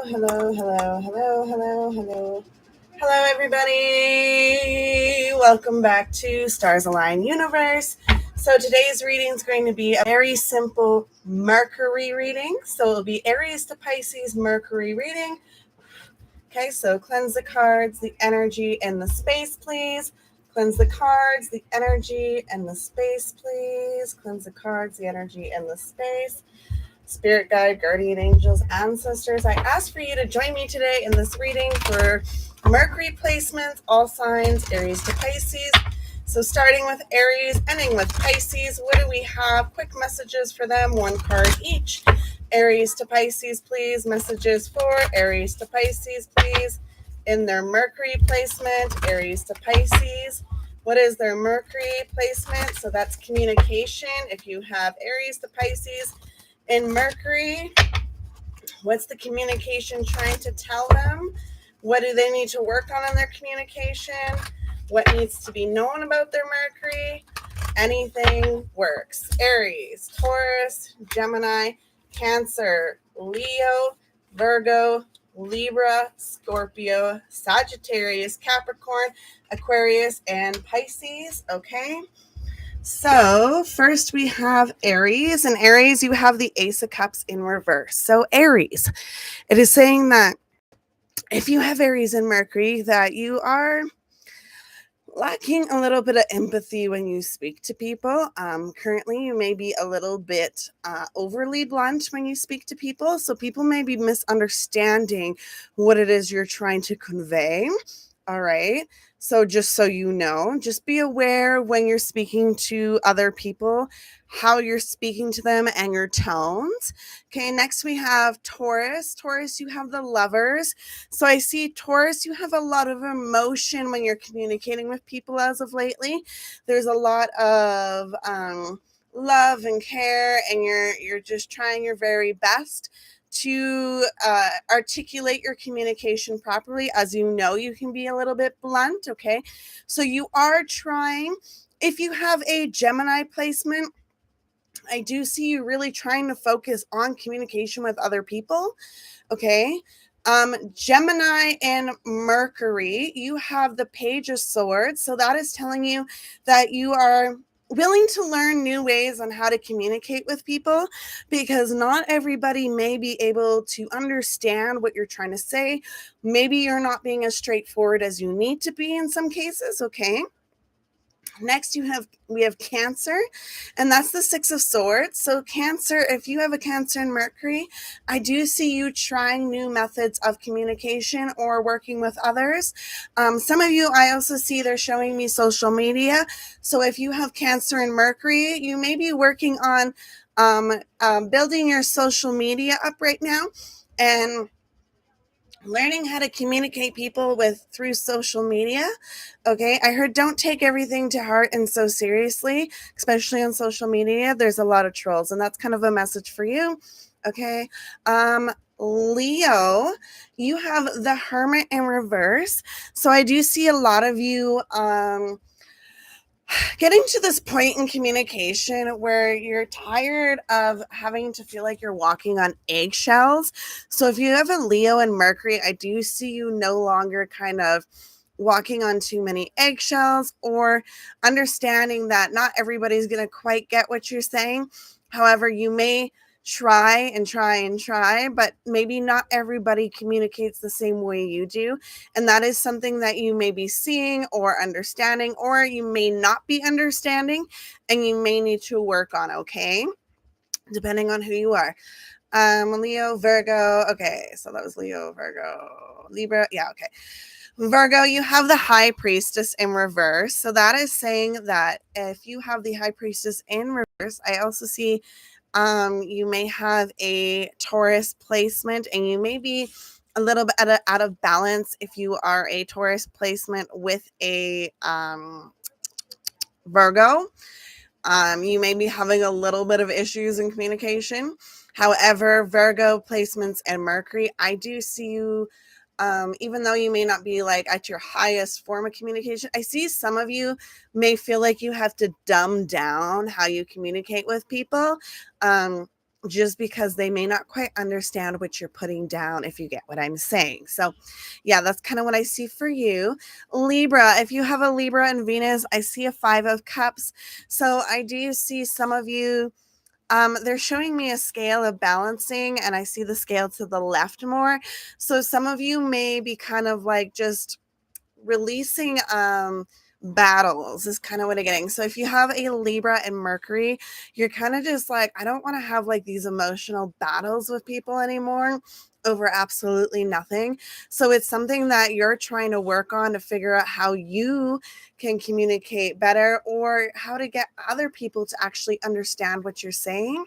hello, hello, hello, hello, hello. Hello, everybody. Welcome back to Stars Align Universe. So today's reading is going to be a very simple Mercury reading. So it'll be Aries to Pisces Mercury reading. Okay, so cleanse the cards, the energy, and the space, please. Cleanse the cards, the energy, and the space, please. Cleanse the cards, the energy, and the space. Spirit guide, guardian angels, ancestors, I ask for you to join me today in this reading for Mercury placements, all signs, Aries to Pisces. So starting with Aries, ending with Pisces, what do we have? Quick messages for them, one card each. Aries to Pisces, please. Messages for Aries to Pisces, please. In their Mercury placement, Aries to Pisces. What is their Mercury placement? So that's communication. If you have Aries to Pisces, in Mercury, what's the communication trying to tell them? What do they need to work on in their communication? What needs to be known about their Mercury? Anything works. Aries, Taurus, Gemini, Cancer, Leo, Virgo, Libra, Scorpio, Sagittarius, Capricorn, Aquarius, and Pisces. Okay. So first we have Aries, and Aries, you have the Ace of Cups in reverse. So Aries, it is saying that if you have Aries and Mercury, that you are lacking a little bit of empathy when you speak to people. Currently, you may be a little bit overly blunt when you speak to people. So people may be misunderstanding what it is you're trying to convey. All right. So just so you know, just be aware when you're speaking to other people, how you're speaking to them and your tones. Okay, next we have Taurus. Taurus, you have the Lovers. So I see Taurus, you have a lot of emotion when you're communicating with people as of lately. There's a lot of love and care, and you're just trying your very best to articulate your communication properly. As you know, you can be a little bit blunt, okay? So you are trying. If you have a Gemini placement, I do see you really trying to focus on communication with other people, okay? Gemini and Mercury, you have the Page of Swords. So that is telling you that you are willing to learn new ways on how to communicate with people, because not everybody may be able to understand what you're trying to say. Maybe you're not being as straightforward as you need to be in some cases, okay? Next, we have Cancer, and that's the Six of Swords. So Cancer, if you have a Cancer in Mercury, I do see you trying new methods of communication or working with others. Some of you, I also see they're showing me social media. So if you have Cancer in Mercury, you may be working on building your social media up right now and learning how to communicate people through social media. Okay, I heard don't take everything to heart and so seriously, especially on social media. There's a lot of trolls, and that's kind of a message for you. Okay. Leo, you have the Hermit in reverse. So I do see a lot of you getting to this point in communication where you're tired of having to feel like you're walking on eggshells. So if you have a Leo and Mercury, I do see you no longer kind of walking on too many eggshells, or understanding that not everybody's going to quite get what you're saying. However, you may try and try and try, but maybe not everybody communicates the same way you do. And that is something that you may be seeing or understanding, or you may not be understanding, and you may need to work on, okay? Depending on who you are. Leo, Virgo. Okay, so that was Leo, Virgo, Libra. Yeah, okay. Virgo, you have the High Priestess in reverse. So that is saying that if you have the High Priestess in reverse, I also see you may have a Taurus placement, and you may be a little bit out of balance if you are a Taurus placement with a Virgo. You may be having a little bit of issues in communication. However, Virgo placements and Mercury, I do see you, even though you may not be like at your highest form of communication, I see some of you may feel like you have to dumb down how you communicate with people. just because they may not quite understand what you're putting down, if you get what I'm saying. So yeah, that's kind of what I see for you. Libra, if you have a Libra and Venus, I see a 5 of Cups. So I do see some of you, they're showing me a scale of balancing, and I see the scale to the left more. So some of you may be kind of like just releasing battles is kind of what I'm getting. So if you have a Libra and Mercury, you're kind of just like, I don't want to have like these emotional battles with people anymore over absolutely nothing. So it's something that you're trying to work on to figure out how you can communicate better, or how to get other people to actually understand what you're saying.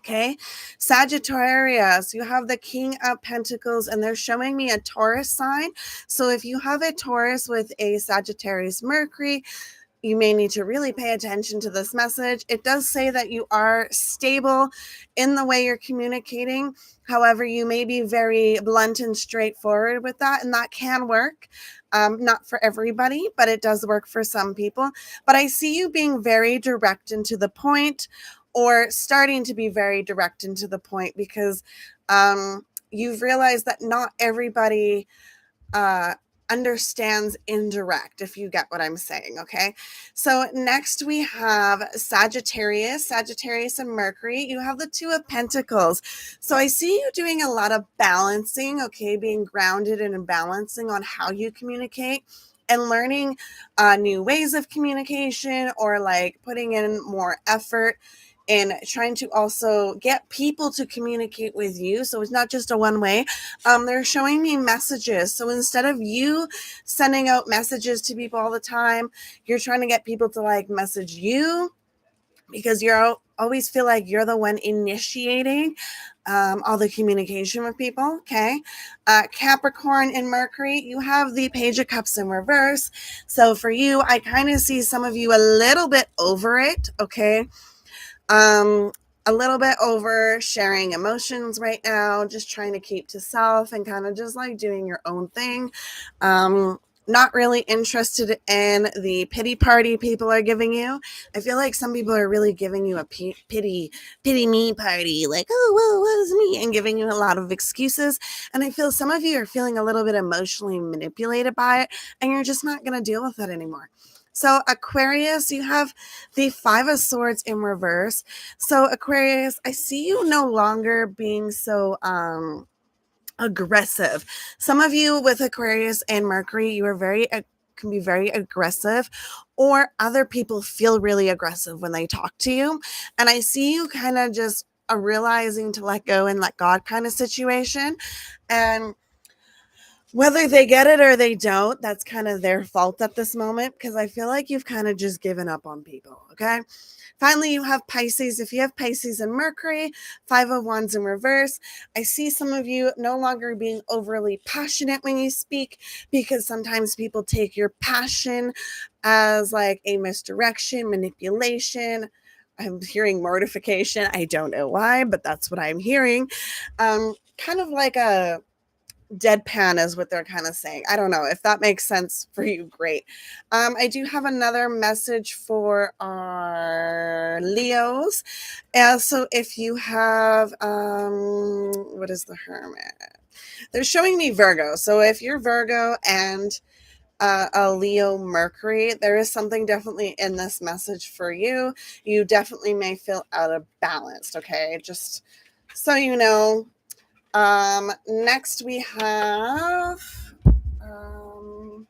Okay, Sagittarius, you have the King of Pentacles, and they're showing me a Taurus sign. So if you have a Taurus with a Sagittarius Mercury, you may need to really pay attention to this message. It does say that you are stable in the way you're communicating. However, you may be very blunt and straightforward with that, and that can work. Not for everybody, but it does work for some people. But I see you being very direct and to the point, or starting to be very direct and to the point, because you've realized that not everybody understands indirect, if you get what I'm saying. Okay, so next we have Sagittarius and Mercury. You have the 2 of Pentacles. So I see you doing a lot of balancing, okay, being grounded and balancing on how you communicate, and learning new ways of communication, or like putting in more effort and trying to also get people to communicate with you. So it's not just a one way. They're showing me messages. So instead of you sending out messages to people all the time, you're trying to get people to like message you, because you're always feel like you're the one initiating all the communication with people. Okay. Capricorn and Mercury, you have the Page of Cups in reverse. So for you, I kind of see some of you a little bit over it. Okay. A little bit over sharing emotions right now, just trying to keep to self and kind of just like doing your own thing. Not really interested in the pity party people are giving you. I feel like some people are really giving you a pity me party, like, oh, whoa, what is me, and giving you a lot of excuses. And I feel some of you are feeling a little bit emotionally manipulated by it, and you're just not going to deal with it anymore. So Aquarius, you have the 5 of Swords in reverse. So Aquarius, I see you no longer being so aggressive. Some of you with Aquarius and Mercury, you are can be very aggressive, or other people feel really aggressive when they talk to you. And I see you kind of just realizing to let go and let God kind of situation. And whether they get it or they don't, that's kind of their fault at this moment, because I feel like you've kind of just given up on people. Okay. Finally, you have Pisces. If you have Pisces and Mercury, 5 of Wands in reverse, I see some of you no longer being overly passionate when you speak, because sometimes people take your passion as like a misdirection, manipulation. I'm hearing mortification. I don't know why, but that's what I'm hearing. Kind of like a deadpan is what they're kind of saying. I don't know if that makes sense for you. Great. I do have another message for our Leos. So if you have, what is the Hermit? They're showing me Virgo. So if you're Virgo and a Leo Mercury, there is something definitely in this message for you. You definitely may feel out of balance. Okay. Just so you know. Next we have, who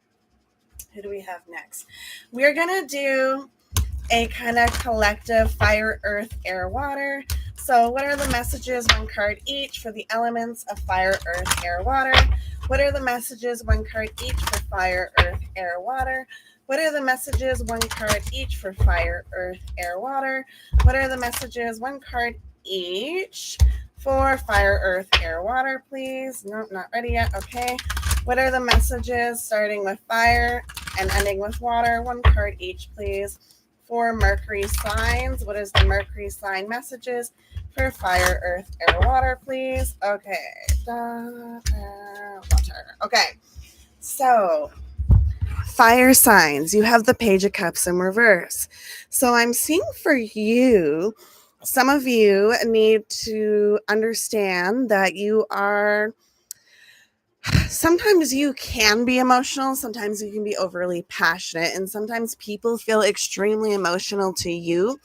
do we have next? We're going to do a kind of collective fire, earth, air, water. So what are the messages, 1 card each, for the elements of fire, earth, air, water? What are the messages, 1 card each, for fire, earth, air, water? What are the messages, 1 card each, for fire, earth, air, water? What are the messages, 1 card each, for fire, earth, air, water, please? No, not ready yet. Okay. What are the messages starting with fire and ending with water? 1 card each, please, for Mercury signs. What is the Mercury sign messages for fire, earth, air, water, please? Okay. Water. Okay. So fire signs, you have the Page of Cups in reverse. So I'm seeing for you Some of you need to understand that you are, sometimes you can be emotional, sometimes you can be overly passionate, and sometimes people feel extremely emotional to you,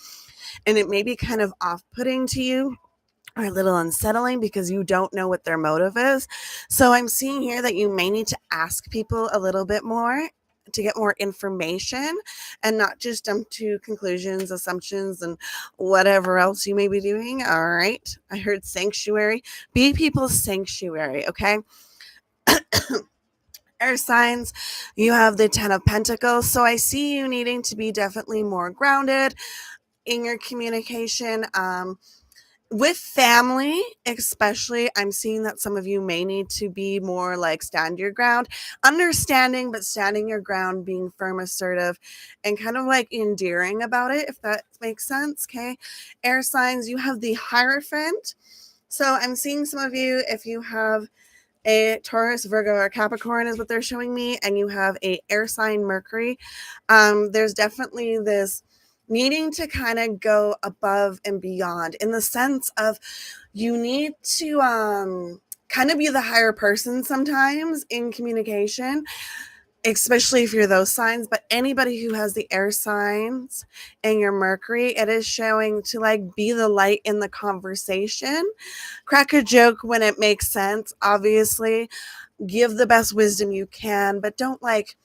and it may be kind of off-putting to you or a little unsettling because you don't know what their motive is. So I'm seeing here that you may need to ask people a little bit more to get more information and not just jump to conclusions, assumptions, and whatever else you may be doing. All right. I heard sanctuary. Be people's sanctuary. Okay. Air signs, you have the 10 of Pentacles. So I see you needing to be definitely more grounded in your communication. With family, especially, I'm seeing that some of you may need to be more like stand your ground, understanding, but standing your ground, being firm, assertive, and kind of like endearing about it, if that makes sense. Okay. Air signs, you have the Hierophant. So I'm seeing some of you, if you have a Taurus, Virgo, or Capricorn is what they're showing me, and you have a air sign Mercury, there's definitely this needing to kind of go above and beyond in the sense of you need to kind of be the higher person sometimes in communication, especially if you're those signs. But anybody who has the air signs and your Mercury, it is showing to like be the light in the conversation, crack a joke when it makes sense, obviously, give the best wisdom you can, but don't like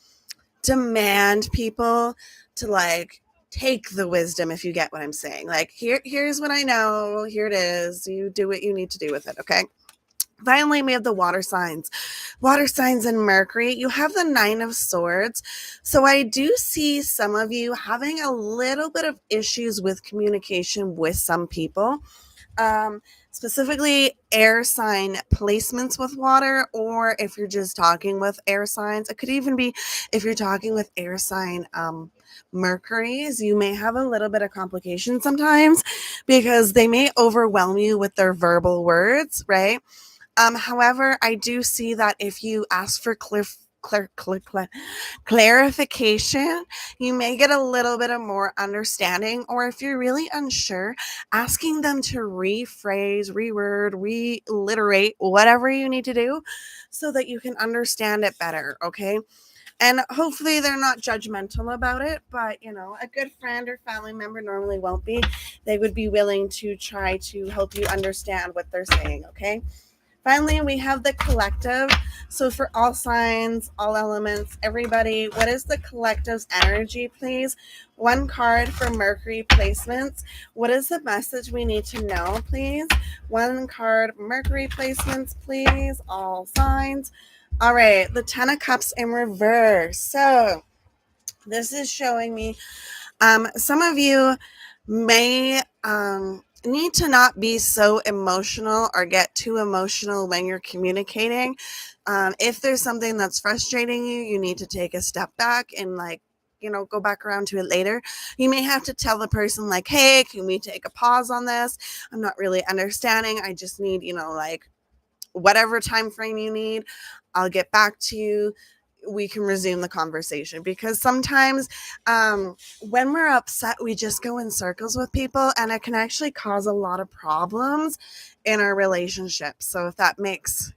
demand people to like take the wisdom, if you get what I'm saying. Like, here's what I know, here it is, you do what you need to do with it. Okay. Finally, we have the water signs. Water signs and Mercury. You have the 9 of Swords. So I do see some of you having a little bit of issues with communication with some people. Specifically air sign placements with water, or if you're just talking with air signs. It could even be if you're talking with air sign Mercuries, you may have a little bit of complication sometimes because they may overwhelm you with their verbal words, right? However, I do see that if you ask for clarification, you may get a little bit of more understanding, or if you're really unsure, asking them to rephrase, reword, reiterate, whatever you need to do so that you can understand it better. Okay. And hopefully they're not judgmental about it, but a good friend or family member normally won't be. They would be willing to try to help you understand what they're saying. Okay. Finally, we have the collective. So for all signs, all elements, everybody, what is the collective's energy, please? One card for Mercury placements. What is the message we need to know, please? One card, Mercury placements, please. All signs. All right, the 10 of Cups in reverse. So this is showing me some of you may need to not be so emotional or get too emotional when you're communicating. If there's something that's frustrating you, you need to take a step back and go back around to it later. You may have to tell the person like, hey, can we take a pause on this? I'm not really understanding. I just need, whatever time frame you need, I'll get back to you. We can resume the conversation, because sometimes when we're upset, we just go in circles with people, and it can actually cause a lot of problems in our relationship. So if that makes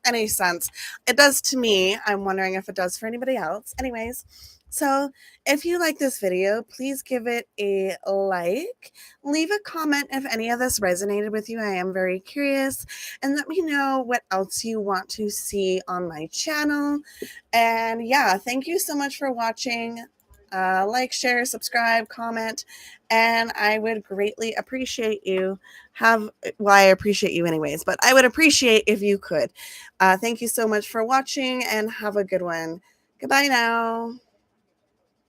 any sense, it does to me. I'm wondering if it does for anybody else. Anyways, so if you like this video, please give it a like, leave a comment if any of this resonated with you. I am very curious, and let me know what else you want to see on my channel. And yeah, thank you so much for watching. Like, share, subscribe, comment, and I would greatly appreciate you. I appreciate you anyways, but I would appreciate if you could. Thank you so much for watching, and have a good one. Goodbye now.